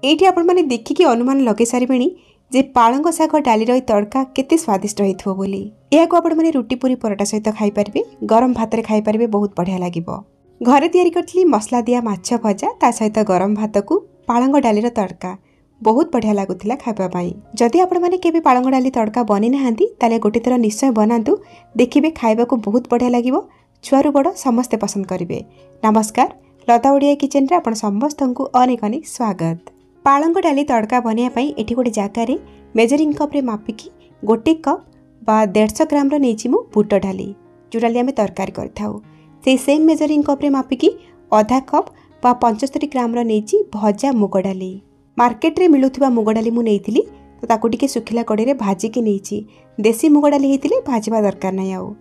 एठी आपण माने देखिकी अनुमान लगे सारिबेणी जे पालंग शाग डाली रही तड़का केते स्वादिष्ट होइथो बोली। एहाको आपण माने रुटी पूरी परोटा सहित खाई परिबे, गरम भात रे खाई परिबे, बहुत बढ़िया लागिबो। घरे तैयारी करथली मसला दिया माछ भजा ता सहित गरम भात को पालंग डाली तड़का बहुत बढ़िया लगुला खाइबा पाई। जदि आपण माने केबे पालंग डाली तड़का बनी नाहांती ताले गोटे थर निश्चय बनातु, देखिबे खाइबा को बहुत बढ़िया लागिबो। छुआरु बड़ समस्ते पसंद करिवे। नमस्कार, लता ओडिया किचन रे आपण समस्तंकु अनेक अनेक स्वागत। पालंग डाली तड़का बनिया पाई एठी गोटे जगार मेजरिंग कप रे मापिकी गोटे कप बा 150 ग्राम रो नेछि मु बुट डाली, जो डाली आमे तरकारी करथाउ। से सेम मेजरिंग कप रे मापिकी आधा कप बा 75 ग्राम रो नेछि भजा मुग डाली। मार्केट रे मिलुथिबा मुग डाली मु नेइथिली, तो ताकू टिके सुखिला कड़े रे भाजी के नेछि। देसी मुग डाली हेतिले भाजिबा दरकार नै। आउ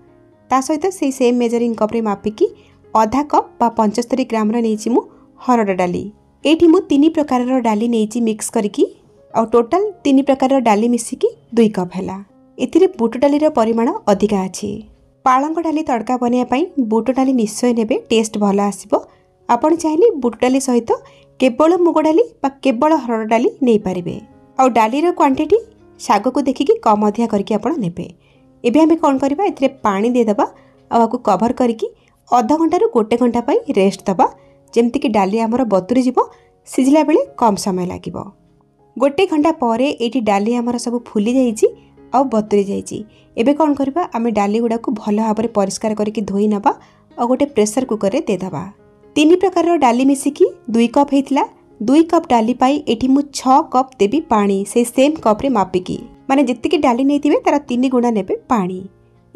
ता सहित से सेम मेजरिंग कप रे मापिकी आधा कप बा 75 ग्राम रो नेछि मु हरड़ डाली। एठी मु 3 प्रकार रो डाली नेछि मिक्स करिकी, आ टोटल 3 प्रकार रो डाली मिसिकी 2 कप हैला। एथिरे बुट डाली रो परिमाण अधिका अछि। पालंग डाली तड़का बनिया पाई बुट डाली निश्चय नेबे, टेस्ट भला आसीबो। आपण चाहिले बुट डाली सहित केवल मुग डाली बा केवल हरड़ डाली नै पारिबे। आ डाली रो क्वांटिटी शाग को देखिकी कम अधिया करके आपण नेबे। एबे हमें कोन करबा, एथिरे पानी दे दबा आ को कवर करके आधा घंटा रु 1 घंटा पाई रेस्ट दबा, जेमति कि डाली हमर बतुरी जिवो। सिझिला बेले कम समय लागिवो। 1 घंटा परे एठी डाली हमर सब फुली जाईची आ बतुरी जाईची। एबे कोन करबा, आमे डाली गुडा को भलो भाबरे परिष्कार करके धोई नबा आ गोटे प्रेशर कुकर रे दे दबा। 3 प्रकार रो डाली मिसिकी 2 कप हेतिला। 2 कप डाली पाई एठी मु 6 कप देबी पानी, से सेम कप रे मापिकी, माने जत्तिकी डाली नैतिबे तार 3 गुणा नेबे पानी।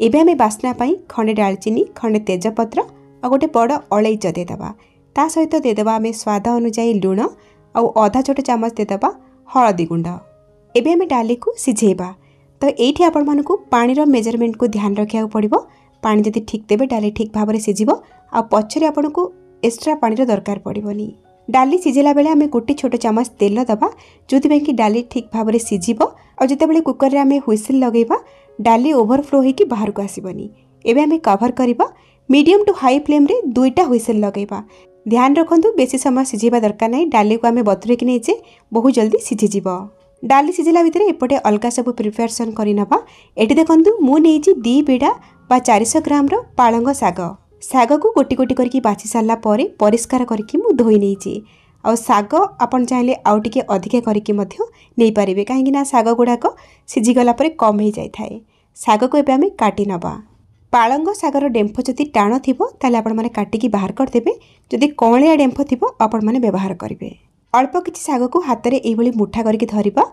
एबे हमें बास्ना पाई खंडे दालचीनी, खंडे तेजपत्र आ गोटे बड़ अलैच दे दबा। ता सहित दे दबा हमें स्वाद अनुसार लुण आ आधा छोट चामच दे दबा हळदी गुंड। एबे हमें डाली को सिझेबा। तो एठी आपण मानकु पानी रो मेजरमेंट को ध्यान रखिया पड़िबो। पानी जदि ठीक देबे डाली ठीक भाबरे सिझिबो, आ पछरे आपनको एक्स्ट्रा पानी रो दरकार पड़िबोनी। डाली सिझेला बेले हमें गोटे छोट चामच तेल दबा, जोथि बेंकी डाली ठीक भाबरे सिझिबो। आ जते बेले कुकर रे हमें हुइसिल लगेबा, डाली ओवरफ्लो होइकी बाहर को आसीबोनी। एबे हमें कवर करिबा। मीडियम टू हाई फ्लेम रे 2टा हुइसिल लगेबा। ध्यान रखंतु बेसी समय सिझेबा दरकार नै। डाली को आमे बतुरे कि नेचे बहुत जल्दी सिझि जिवो। डाली सिझिला भितरे एपटे अलगा सब प्रिपरेशन करि नबा। एठी देखंतु मु नेछि 2 बेडा बा 400 ग्राम रो पालंग शाग। शाग को गोटी गोटी करके बाछि सारला परे परिष्कार करके मु धोई नेछि। आ शाग आपण चाहिले आउ टिके अधिक करके मध्य नै पारिबे, काहेकि ना शाग गुडाक सिझि गला परे कम हे जाय थाए। शाग को एबे आमे काटी नबा। पालंग शागर डेम्फ जदि टाण थिबो ताले आपण माने काटिकी बाहर कर देबे। जदि कौलिया डेम्फ थिबो आपण माने व्यवहार करिवे। अल्प किछि शाग को हाथ रे एभली मुठा करके धरिबा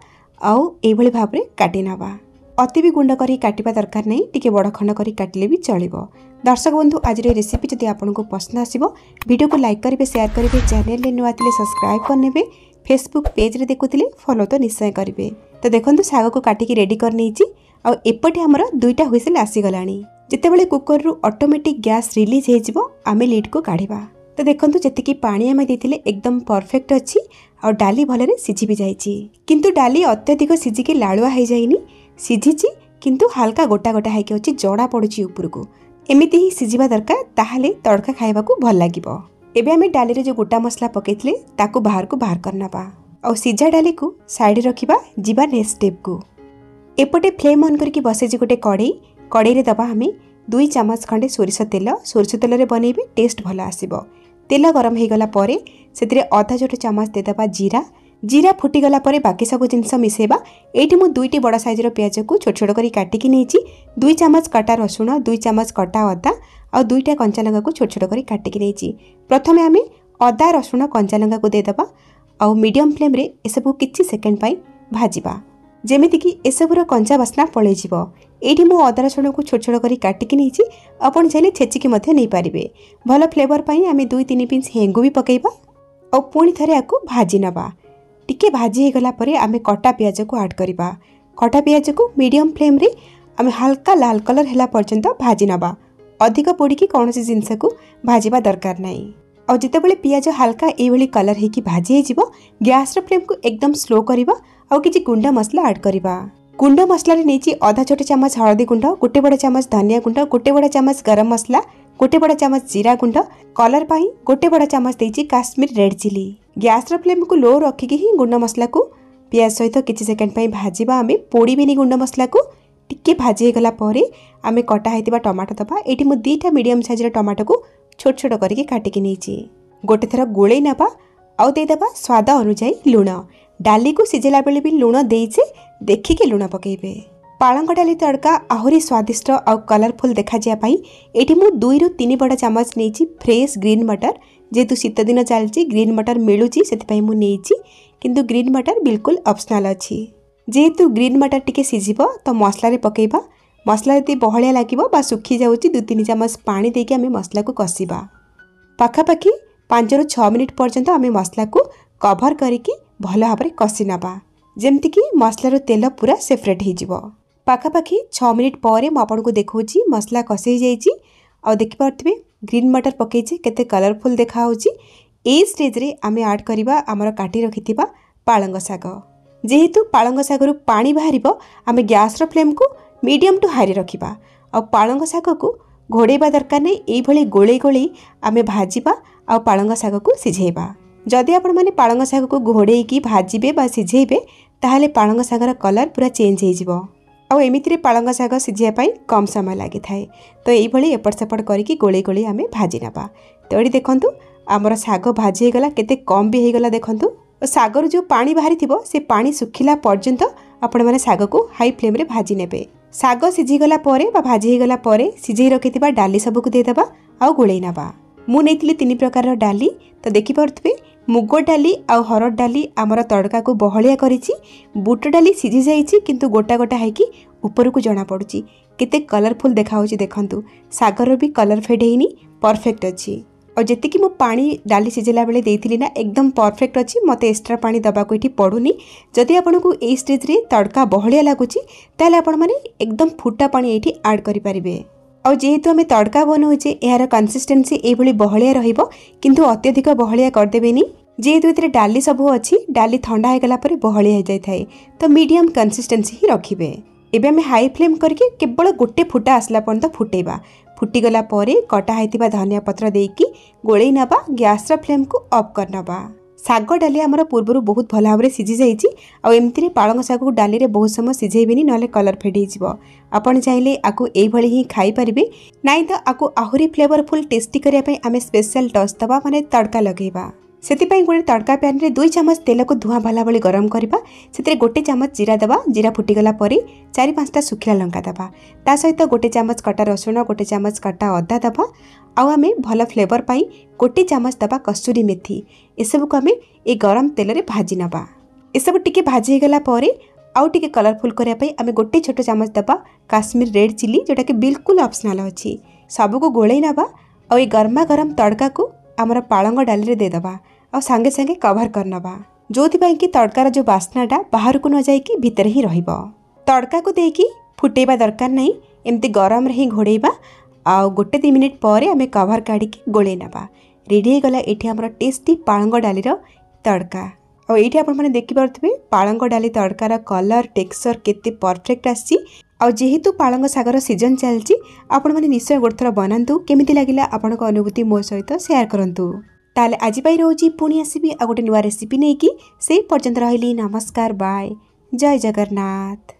आउ एभली भाबरे काटी नबा। अति भी गुंड करी काटिबा दरकार नै, टिके बड़ खंड करी काटिले भी चलिबो। दर्शक बंधु, आज रे रेसिपी जदि आपनको पसंद आसीबो, वीडियो को लाइक करिवे, शेयर करिवे, चैनल ले नुआ थिले सब्सक्राइब करनेबे, फेसबुक पेज रे देखुथिले फॉलो तो निश्चय करिवे। तो देखंतु शाग को काटिकी रेडी कर नेछि। आ एपटे हमर 2टा हुइसिल आसी गलानी। जितेबाला कुकर रु ऑटोमेटिक गैस रिलीज हो आमे लीड को काढ़ा। तो देखंतु जतिकी पानी आमे देथिले एकदम परफेक्ट अच्छी और डाली भलरे सिझी भी जाइछि। किंतु डाली अत्यधिक सिझिकी लालुआ हो जाइनी, सिझिछि किंतु हल्का गोटा गोटा हाइके अछि, जड़ा पड़ुछि ऊपर को। एमिति ही सिझिबा दरकार, ताहाले तड़का खाइबा को भल लागिबो। एबे आमे डाली रे जो गोटा मसला पकेइथिले ताकू बाहर कर नबा और सिझा डाली को साइड रखिबा। जिबा नेक्स्ट स्टेप को एपटे फ्लेम ऑन करके बसेछि गोटे कड़ाई रे दबा हमें 2 चामच खंडे सोरिष तेल रे बनैबे, टेस्ट भला आसीबो। तेल गरम हो गला परे सेतिरे आधा छोट चामच दे दबा जीरा फुटी गला परे बाकी सब जिनस मिसेबा। एठी मु 2टी बड़ साइज रो प्याज को छोट छोट करी काटिकी नेछि। 2 चामच कटा रसुण, 2 चामच कटा अदा और 2टा कंचा लंका को छोट छोट करी काटिकी नेछि। प्रथमे हमें अदा रसुण कंचा लंका को दे दबा और मीडियम फ्लेम रे एसबु किछि सेकेंड पाई भाजिबा, जेमिति कि एसबुर कंचा बास्ना पळै जिवो। एठी मु अदा रसुण को छोट छोट करी काटिकी नेछि। आपण चाहिले छेचिकी मध्य नै पारिबे। भलो फ्लेवर पाई आमे 2-3 पिंच हेंगु भी पकेइबा और पुणी थरे आकु भाजी नबा। टिके भाजी हे गला परे आमे कटा प्याज को ऐड करिबा। कटा प्याज को मीडियम फ्लेम रे आमे हल्का लाल कलर हैला पर्यंत भाजी नबा। अधिक पोड़ी की कौनसी जिनस को भाजिबा दरकार नाही। और जितेबाला पियाज हल्का ये कलर होगी भाजी हो गैस फ्लेम को एकदम स्लो करवा और किसी गुंडा मसला ऐड करवा। गुंड मसला नहीं आधा छोटे चामच हलदी गुंड, गोटे बड़ा चामच धनिया गुंड, गोटे बड़ा चामच गरम मसला, गोटे बड़ा चामच जीरा गुंड, कलर पाई गोटे बड़ा चामच देइछि Kashmir red chilli. Gas flame को लो रखिकी ही गुंड मसला को पियाज सहित किसी सेकेंड भाजवा आम पोड़बेनि गुंड मसला को टिके भाजी गला आम कटा होता टमाटो दबा ये मुझे 2टा मीडियम साइज टमाटो को छोट छोट करके काटिकी नहीं गोटे थर गोले नवा आउ देदेबा स्वाद अनुजाई लुण डाली को सिझेला बेले भी लुण देचे देखिके लुण पकेबे। पालंग डाली तड़का आहुरी स्वादिष्ट आउ कलरफुल देखा ये मु 2 ରୁ 3 बड़ा चामच नहीं फ्रेश ग्रीन मटर जेहेतु शीत दिन चलती ग्रीन मटर मिलूँ से मुझे किंतु ग्रीन मटर बिल्कुल ऑप्शनल अच्छी जेहेतु ग्रीन मटर टिके सिझिबो तो मसला पकेबा मसला यदि बहलिया लगे सुखी जाऊँगी 2-3 चामच पानी देके आम मसला को कषिबा पाखापाखि 5 ରୁ 6 मिनिट पर्यंत आम मसला को कभर करके भल भाव में कषि नवा जमतीक मसलार तेल पूरा सेपरेट हो पाखापाखि 6 मिनिट पर मुझे देखा मसला कषि जाइए देखिपे ग्रीन मटर पकईचे केते कलरफुल देखा ए स्टेज रे आम ऐड करवा आमर काटी रखि पालंग शाग जेहेतु पालंग शागर पानी बाहर आम गैस फ्लेम को मीडियम टू हाई रखा आ पालंग शाग को घोड़ेबा दरकार नहीं ये गोले गोले आम भाजवा आ पालंग शाग को सिझेबा जदि आपण मैंने पालंग शाग को घोड़े भाजबे बा सिझेबे ताहले पालंग शागर कलर पूरा चेंज हो एमितिरे पालंग शाग सिझाई कम समय लगी थाए तो ये एपट सेपट करके गोले गोले आम भाजी नवा तो ये देखूँ आमर शाग भाजी गला केते कम भी होगला देखूँ शागर जो पानी बाहरी थी से पानी सुखिला पर्यंत आपण मैंने शाग को हाई फ्लेम रे भाजी नेबे शाग सिझीगला भाजी गला सिझे रखि डाली सबको देदेबा आउ गोले नवा मु नहीं 3 प्रकार डाली तो देखिपे मुग डाली आ हरड़ डाली आमर तड़का को बहलिया करिछि बुट डाली सिझी जाइछि किंतु गोटा गोटा है ऊपर को जना पड़ुछि केते कलरफुल देखा देखंतु सागर भी कलर फेड हैनी परफेक्ट अच्छी और जेतिकी मु पानी डाली सिझेला बेले देइथिली ना एकदम परफेक्ट अच्छी मते एक्स्ट्रा पानी दबा को पड़ुनी जदि आपको ए स्टेज रे तड़का बहलिया लगुछि ताले आपण माने एकदम फुटा पानी एठी ऐड करि परिबे और जेहेतु आम तड़का बनाऊे यार कन्सिस्टेन्सी ये बहलिया रहिबो किंतु अत्यधिक बहलिया करदेबेनी जेहेतु ये डाली सब अच्छी डाली ठंडा होगला बहलिया हो जाए तो मीडियम कन्सिस्टेन्सी ही रखिबे। एबे आम हाई फ्लेम करके केवल गोटे फुटा आसला पर्यंत फुटेबा फुटीगला कटा होता धनिया पत्र देकी गोले नवा गैस फ्लेम को ऑफ कर नवा शाग डाली आमर पूर्वर बहुत भल भाव में सिझी जाइए पालंग शाग को डाली रे बहुत समय सिझेबेनी ना कलर फेड हो आपड़ चाहिए आपको ये ही खाई पारे नाई तो आपको आहुरी फ्लेवरफुल टेस्टी करने आम स्पेशल टच दबा माने तड़का लगेबा से गोटे तड़का पैन रे 2 चामच तेल को धुआं भाला भाई गरम करवा से गोटे चामच जीरा दबा जीरा फुटीगला 4-5टा सुखिला लंका दबा ता सहित गोटे चामच कटा रसुण गोटे चामच कटा अदा दबा आम भल फ्लेवर पाई गोटे चामच दबा कस्तूरी मेथी एसबू को आम ए गरम तेल रे भाजी नवा एसबू टिके भाजी गला आउ टिके कलरफुल करने आम गोटे छोट चामच दबा काश्मीर रेड चिली जोटा कि बिल्कुल ऑप्शनल अच्छी सबको गोले नवा और ये गर्मा गरम तड़का को आमर पालंग डाली रे देदबा और सांगे सांगे कवर करनवा जो कि तड़कार जो बास्नाटा बाहर को न जाइकी भितर ही रहिबो तड़का को देकी फुटेबा दरकार नहीं एमती गरम रे ही घोड़ेबा आ गोटे 2 मिनिट पर आम कवर काढ़ी गोले नवा रेडी गला एठी हमर टेस्टी पालंग डाली तड़का और ये आप देखिपे पालंग डाली तड़कार कलर टेक्सचर केते परफेक्ट आसी और जेहेतु पालंग शागर सीजन चलती आपण मैंने निश्चय गोटे थर बनातु केमिति लागिला आपण अनुभूति मो सहित शेयर करंतु ताले आज पाई रोजी पुणी आसबि आ गोटे नुआ रेसिपी नहीं कि से पर्यंत रहिली नमस्कार बाय जय जगन्नाथ।